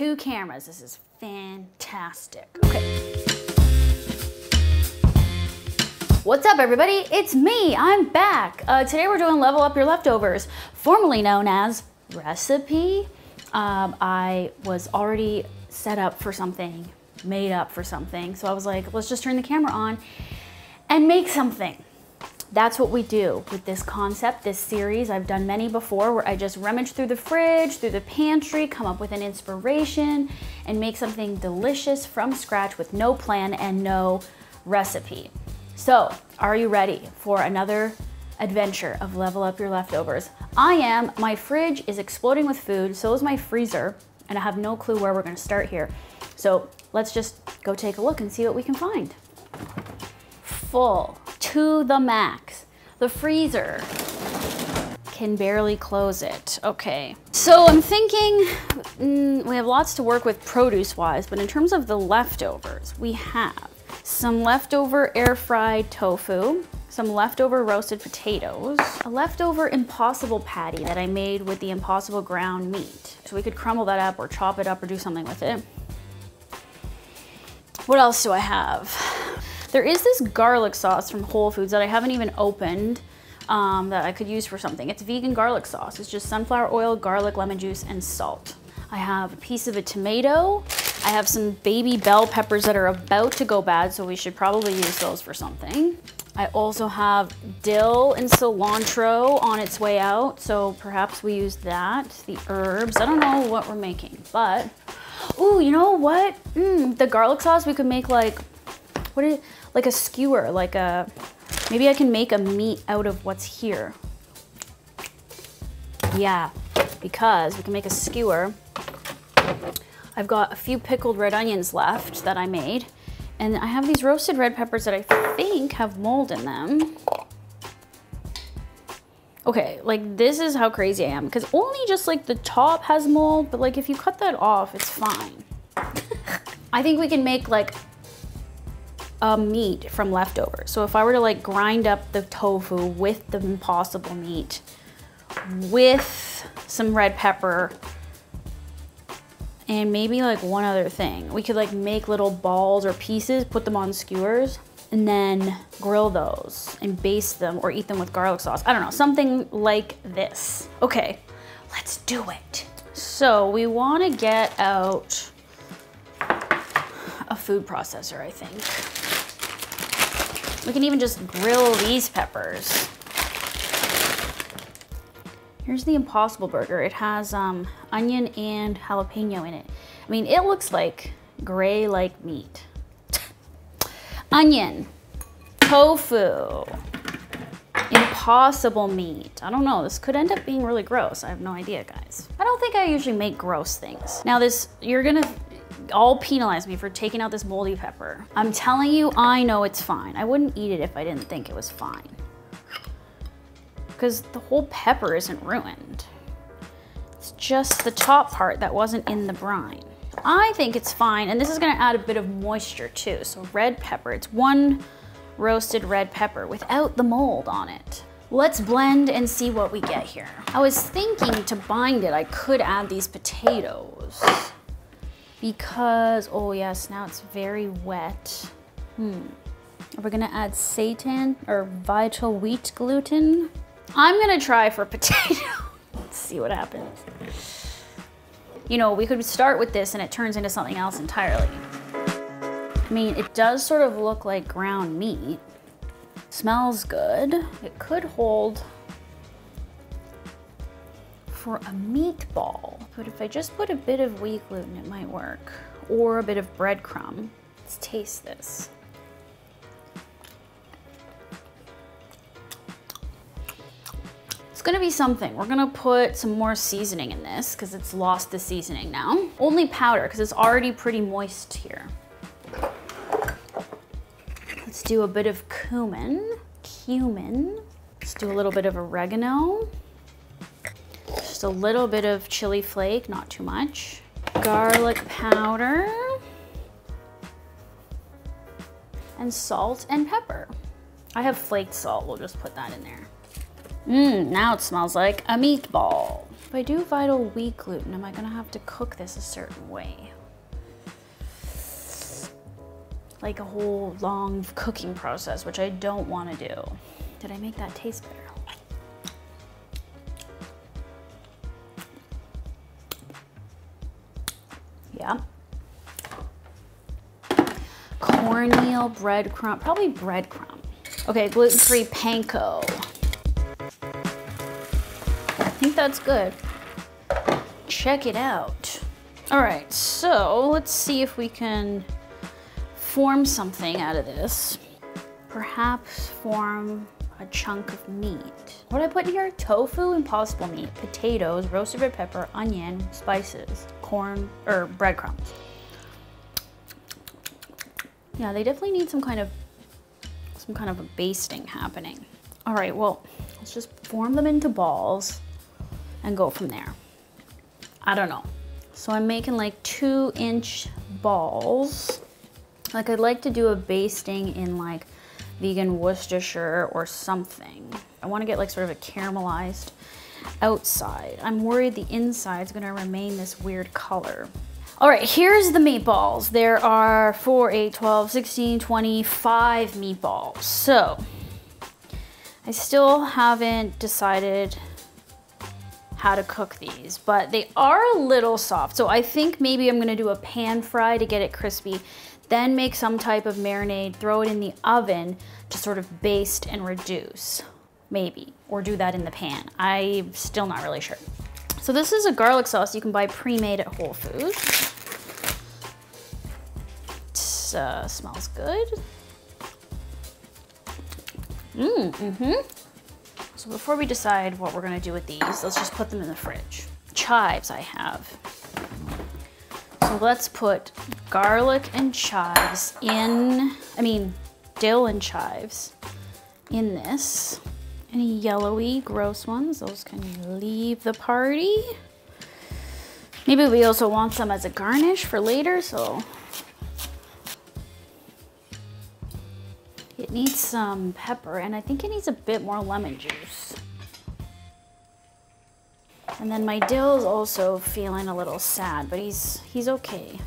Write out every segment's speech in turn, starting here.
2 cameras. This is fantastic. Okay. What's up, everybody? It's me. I'm back. Today we're doing Level Up Your Leftovers, formerly known as Recipe. I was already set up for something, made up for something. So I was like, let's just turn the camera on and make something. That's what we do with this concept, this series. I've done many before where I just rummage through the fridge, through the pantry, come up with an inspiration and make something delicious from scratch with no plan and no recipe. So, are you ready for another adventure of Level Up Your Leftovers? I am. My fridge is exploding with food, so is my freezer, and I have no clue where we're gonna start here. So let's just go take a look and see what we can find. Full to the max. The freezer can barely close it. Okay, so I'm thinking we have lots to work with produce-wise, but in terms of the leftovers, we have some leftover air-fried tofu, some leftover roasted potatoes, a leftover Impossible patty that I made with the Impossible ground meat. So we could crumble that up or chop it up or do something with it. What else do I have? There is this garlic sauce from Whole Foods that I haven't even opened that I could use for something. It's vegan garlic sauce. It's just sunflower oil, garlic, lemon juice, and salt. I have a piece of a tomato. I have some baby bell peppers that are about to go bad, so we should probably use those for something. I also have dill and cilantro on its way out, so perhaps we use that. The herbs, I don't know what we're making, but, ooh, you know what? The garlic sauce, we could make like a skewer, maybe I can make a meat out of what's here. Yeah, because we can make a skewer. I've got a few pickled red onions left that I made, and I have these roasted red peppers that I think have mold in them. Okay, like this is how crazy I am, because only just like the top has mold, but like if you cut that off, it's fine. I think we can make like a meat from leftovers. So if I were to like grind up the tofu with the Impossible meat, with some red pepper, and maybe like one other thing. We could like make little balls or pieces, put them on skewers, and then grill those and baste them or eat them with garlic sauce. I don't know, something like this. Okay, let's do it. So we wanna get out a food processor, I think. We can even just grill these peppers. Here's the Impossible burger. It has onion and jalapeno in it. I mean, it looks like gray like meat. Onion, tofu, Impossible meat. I don't know, this could end up being really gross. I have no idea, guys. I don't think I usually make gross things. Now this, you're gonna all penalize me for taking out this moldy pepper. I'm telling you, I know it's fine. I wouldn't eat it if I didn't think it was fine, because the whole pepper isn't ruined. It's just the top part that wasn't in the brine. I think it's fine, and this is gonna add a bit of moisture too. So red pepper, it's one roasted red pepper without the mold on it. Let's blend and see what we get here. I was thinking to bind it, I could add these potatoes because, oh yes, now it's very wet. Are we gonna add seitan or vital wheat gluten? I'm gonna try for potato. Let's see what happens. You know, we could start with this and it turns into something else entirely. I mean, it does sort of look like ground meat. Smells good. It could hold for a meatball. But if I just put a bit of wheat gluten, it might work. Or a bit of breadcrumb. Let's taste this. It's gonna be something. We're gonna put some more seasoning in this because it's lost the seasoning now. Only powder because it's already pretty moist here. Let's do a bit of cumin. Let's do a little bit of oregano. Just a little bit of chili flake, not too much. Garlic powder. And salt and pepper. I have flaked salt, we'll just put that in there. Now it smells like a meatball. If I do vital wheat gluten, am I gonna have to cook this a certain way? Like a whole long cooking process, which I don't want to do. Did I make that taste better? Yeah. Cornmeal, breadcrumb, probably breadcrumb. Okay, gluten-free panko. I think that's good. Check it out. All right, so let's see if we can form something out of this. Perhaps form a chunk of meat. What did I put in here? Tofu, impossible meat, potatoes, roasted red pepper, onion, spices, corn, or breadcrumbs. Yeah, they definitely need some kind of a basting happening. All right, well, let's just form them into balls and go from there. I don't know. So I'm making like 2-inch balls. Like I'd like to do a basting in like vegan Worcestershire or something. I want to get like sort of a caramelized outside. I'm worried the inside's gonna remain this weird color. All right, here's the meatballs. There are 4, 8, 12, 16, 25 meatballs. So I still haven't decided how to cook these, but they are a little soft. So I think maybe I'm gonna do a pan fry to get it crispy, then make some type of marinade, throw it in the oven to sort of baste and reduce, maybe, or do that in the pan. I'm still not really sure. So this is a garlic sauce you can buy pre-made at Whole Foods. It smells good. So before we decide what we're gonna do with these, let's just put them in the fridge. Chives I have. So let's put garlic and chives in, dill and chives in this. Any yellowy, gross ones, those can leave the party. Maybe we also want some as a garnish for later, so. It needs some pepper, and I think it needs a bit more lemon juice. And then my dill is also feeling a little sad, but he's okay.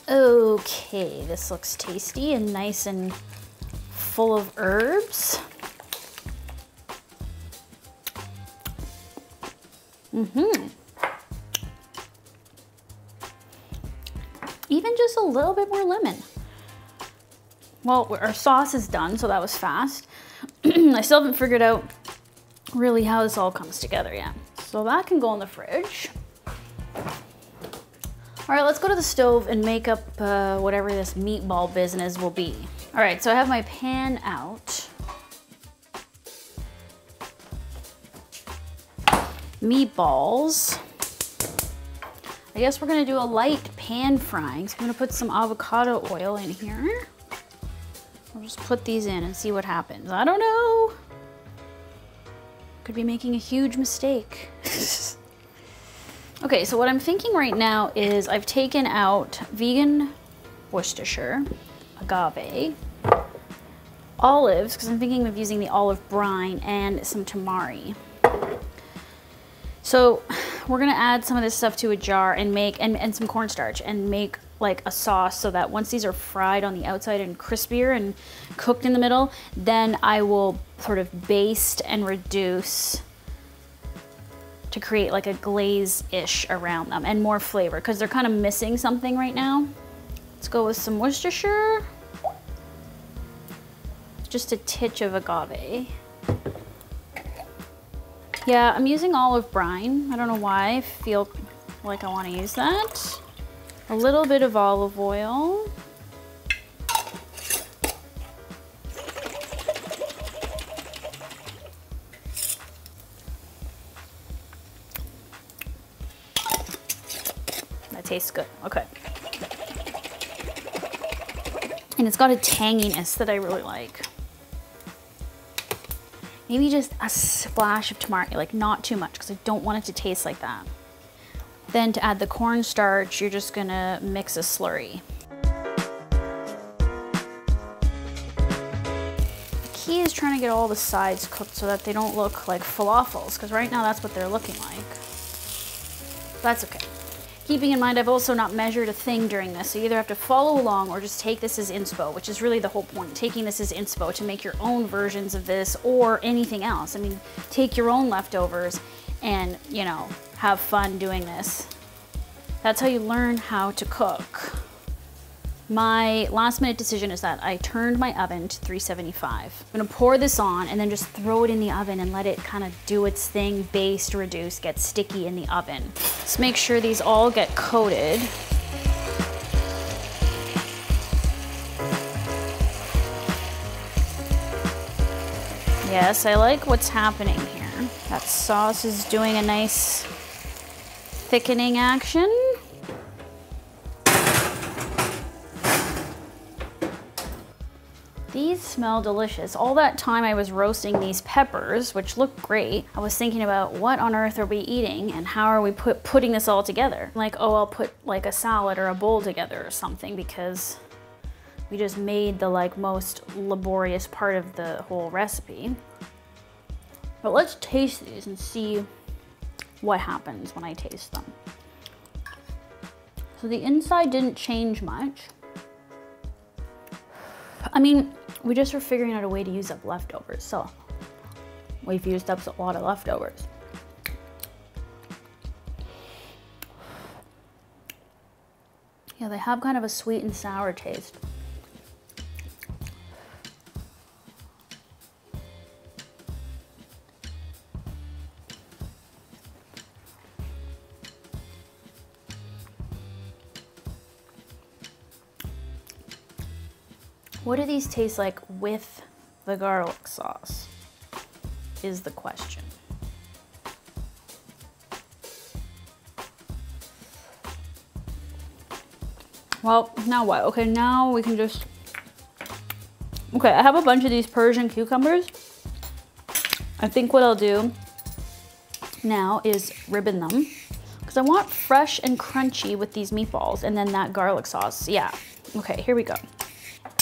Okay, this looks tasty and nice and full of herbs. Even just a little bit more lemon. Well, our sauce is done, so that was fast. I still haven't figured out really how this all comes together yet. So that can go in the fridge. All right, let's go to the stove and make up whatever this meatball business will be. All right, so I have my pan out. Meatballs. I guess we're gonna do a light pan frying. So I'm gonna put some avocado oil in here. I'll just put these in and see what happens. I don't know. Could be making a huge mistake. Okay, so what I'm thinking right now is I've taken out vegan Worcestershire, agave, olives, because I'm thinking of using the olive brine, and some tamari. So we're gonna add some of this stuff to a jar and make, and some cornstarch, and make like a sauce so that once these are fried on the outside and crispier and cooked in the middle, then I will sort of baste and reduce to create like a glaze-ish around them and more flavor, because they're kind of missing something right now. Let's go with some Worcestershire. Just a titch of agave. Yeah, I'm using olive brine. I don't know why, I feel like I want to use that. A little bit of olive oil. That tastes good, okay. And it's got a tanginess that I really like. Maybe just a splash of tamari, like not too much, because I don't want it to taste like that. Then to add the cornstarch, you're just gonna mix a slurry. key is trying to get all the sides cooked so that they don't look like falafels, because right now that's what they're looking like. That's okay. Keeping in mind, I've also not measured a thing during this, so you either have to follow along or just take this as inspo, which is really the whole point, taking this as inspo to make your own versions of this or anything else. I mean, take your own leftovers and, you know, have fun doing this. That's how you learn how to cook. My last minute decision is that I turned my oven to 375. I'm gonna pour this on and then just throw it in the oven and let it kind of do its thing, baste, reduce, get sticky in the oven. Just make sure these all get coated. Yes, I like what's happening here. That sauce is doing a nice thickening action. These smell delicious. All that time I was roasting these peppers, which look great, I was thinking about what on earth are we eating and how are we putting this all together? Like, oh, I'll put like a salad or a bowl together or something, because we just made the like most laborious part of the whole recipe. But let's taste these and see what happens when I taste them. So the inside didn't change much. I mean, we just were figuring out a way to use up leftovers, so we've used up a lot of leftovers. Yeah, they have kind of a sweet and sour taste. What do these taste like with the garlic sauce is the question. Well, now what? Okay, now we can just... Okay, I have a bunch of these Persian cucumbers. I think what I'll do now is ribbon them, because I want fresh and crunchy with these meatballs, and then that garlic sauce. Yeah, okay, here we go.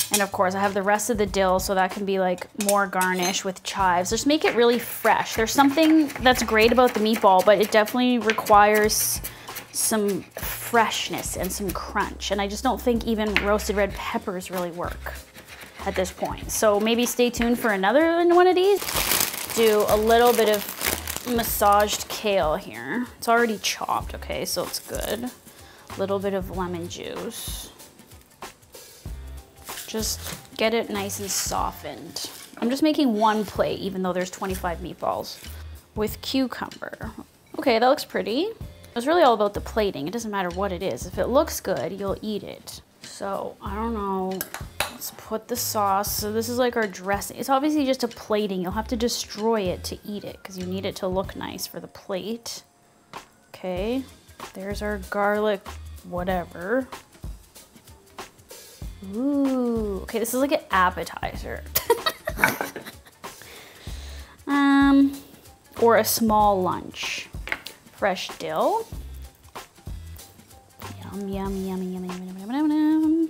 And of course I have the rest of the dill, so that can be like more garnish with chives. Just make it really fresh. There's something that's great about the meatball, but it definitely requires some freshness and some crunch. And I just don't think even roasted red peppers really work at this point. So maybe stay tuned for another one of these. Do a little bit of massaged kale here. It's already chopped, okay, so it's good. A little bit of lemon juice. Just get it nice and softened. I'm just making one plate, even though there's 25 meatballs, with cucumber. Okay, that looks pretty. It's really all about the plating. It doesn't matter what it is. If it looks good, you'll eat it. So, I don't know. Let's put the sauce. So this is like our dressing. It's obviously just a plating. You'll have to destroy it to eat it, because you need it to look nice for the plate. Okay, there's our garlic whatever. Ooh, okay, this is like an appetizer. Or a small lunch. Fresh dill. Yum, yum, yum, yum, yum, yum, yum, yum, yum.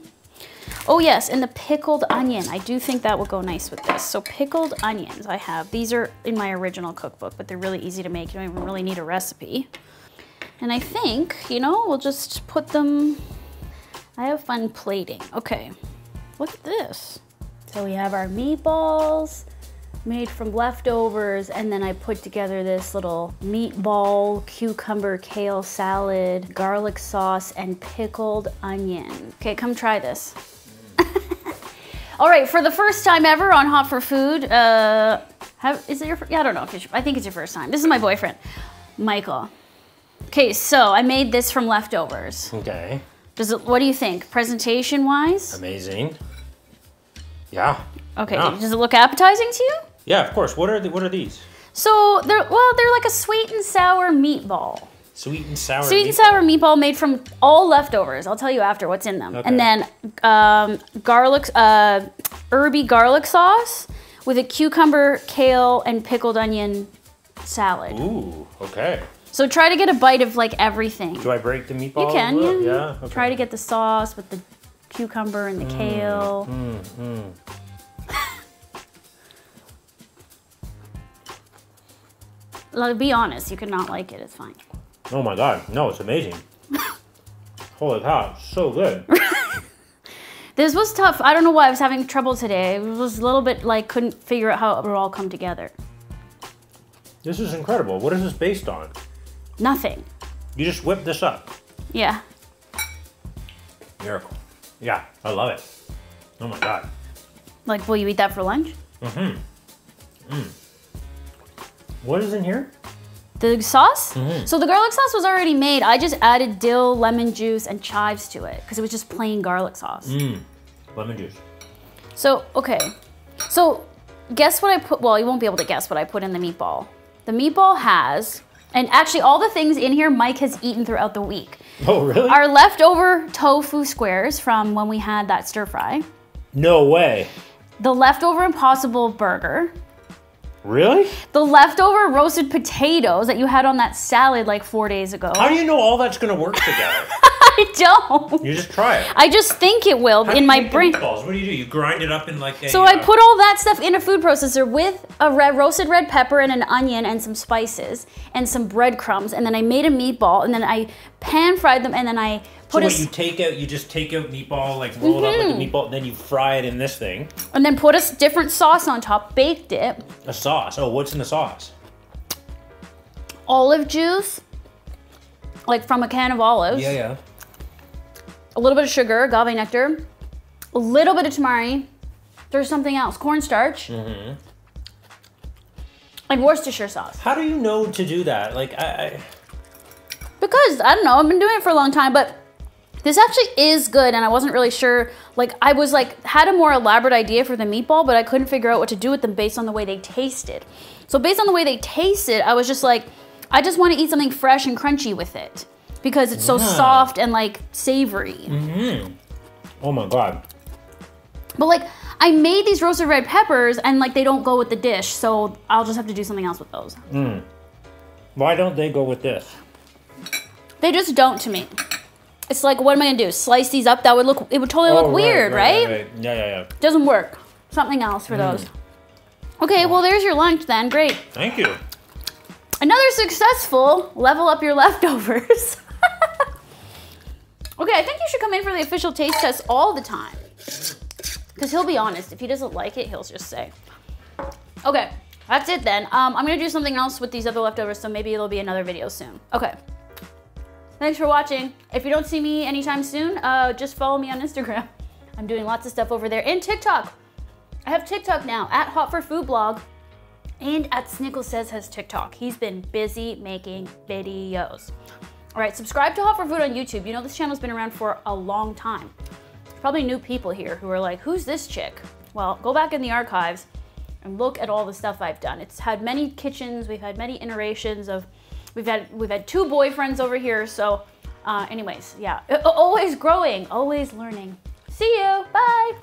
Oh yes, and the pickled onion. I do think that will go nice with this. So pickled onions I have. These are in my original cookbook, but they're really easy to make. You don't even really need a recipe. And I think, you know, we'll just put them... I have fun plating. Okay, look at this. So we have our meatballs made from leftovers, and then I put together this little meatball, cucumber, kale salad, garlic sauce, and pickled onion. Okay, come try this. All right, for the first time ever on Hot for Food, is it your, yeah, I don't know if it's, I think it's your first time. This is my boyfriend, Michael. Okay, so I made this from leftovers. Okay. What do you think, presentation-wise? Amazing. Yeah. Okay, yeah. Does it look appetizing to you? Yeah, of course. What are these? So they're like a sweet and sour meatball. Sweet and sour Sweet and sour meatball made from all leftovers. I'll tell you after what's in them. Okay. And then herby garlic sauce with a cucumber, kale, and pickled onion salad. Ooh, okay. So try to get a bite of like everything. Do I break the meatball? You can, yeah. Yeah. Okay. Try to get the sauce with the cucumber and the kale. be honest, you could not like it, it's fine. Oh my God, no, it's amazing. Holy cow, it's so good. This was tough. I don't know why I was having trouble today. It was a little bit like, couldn't figure out how it would all come together. This is incredible. What is this based on? Nothing. You just whip this up. Yeah. Miracle. Yeah, I love it. Oh my God. Like, will you eat that for lunch? Mm-hmm. Mm. What is in here? The sauce? Mm-hmm. So the garlic sauce was already made. I just added dill, lemon juice, and chives to it because it was just plain garlic sauce. Mm. Lemon juice. So, okay. So, guess what I put? Well, you won't be able to guess what I put in the meatball. The meatball has, and actually all the things in here Mike has eaten throughout the week. Oh, really? Our leftover tofu squares from when we had that stir fry. No way. The leftover Impossible burger. Really? The leftover roasted potatoes that you had on that salad like 4 days ago. How do you know all that's gonna work together? I don't. You just try it. I just think it will How do in you my make the brain. meatballs? What do? You grind it up in like a... So I put all that stuff in a food processor with a roasted red pepper and an onion and some spices and some breadcrumbs, and then I made a meatball, and then I pan fried them, and then I put you just take out meatball, like roll it up like a meatball, and then you fry it in this thing. and then put a different sauce on top, baked it. A sauce. Oh, what's in the sauce? Olive juice, like from a can of olives. Yeah. A little bit of sugar, agave nectar, a little bit of tamari. There's something else, cornstarch, and Worcestershire sauce. How do you know to do that? Like, Because, I don't know, I've been doing it for a long time, but this actually is good, and I wasn't really sure. Like, I was like, had a more elaborate idea for the meatball, but I couldn't figure out what to do with them based on the way they tasted. So based on the way they tasted, I was just like, I just want to eat something fresh and crunchy with it because it's so soft and like savory. Oh my God. But like, I made these roasted red peppers and like they don't go with the dish, so I'll just have to do something else with those. Why don't they go with this? They just don't to me. It's like, what am I gonna do? Slice these up? It would totally look weird, right? Yeah. Doesn't work. Something else for those. Okay, well there's your lunch then, great. Thank you. Another successful level up your leftovers. Okay, I think you should come in for the official taste test all the time. Because he'll be honest, if he doesn't like it, he'll just say. Okay, that's it then. I'm gonna do something else with these other leftovers, so maybe it'll be another video soon. Okay. Thanks for watching. If you don't see me anytime soon, just follow me on Instagram. I'm doing lots of stuff over there. And TikTok. I have TikTok now, at Hot for Food Blog. And at Snickle Says has TikTok. He's been busy making videos. All right, subscribe to Hot for Food on YouTube. You know, this channel's been around for a long time. There's probably new people here who are like, who's this chick? Well, go back in the archives and look at all the stuff I've done. It's had many kitchens. We've had many iterations of, we've had 2 boyfriends over here. So anyways, yeah, always growing, always learning. See you, bye.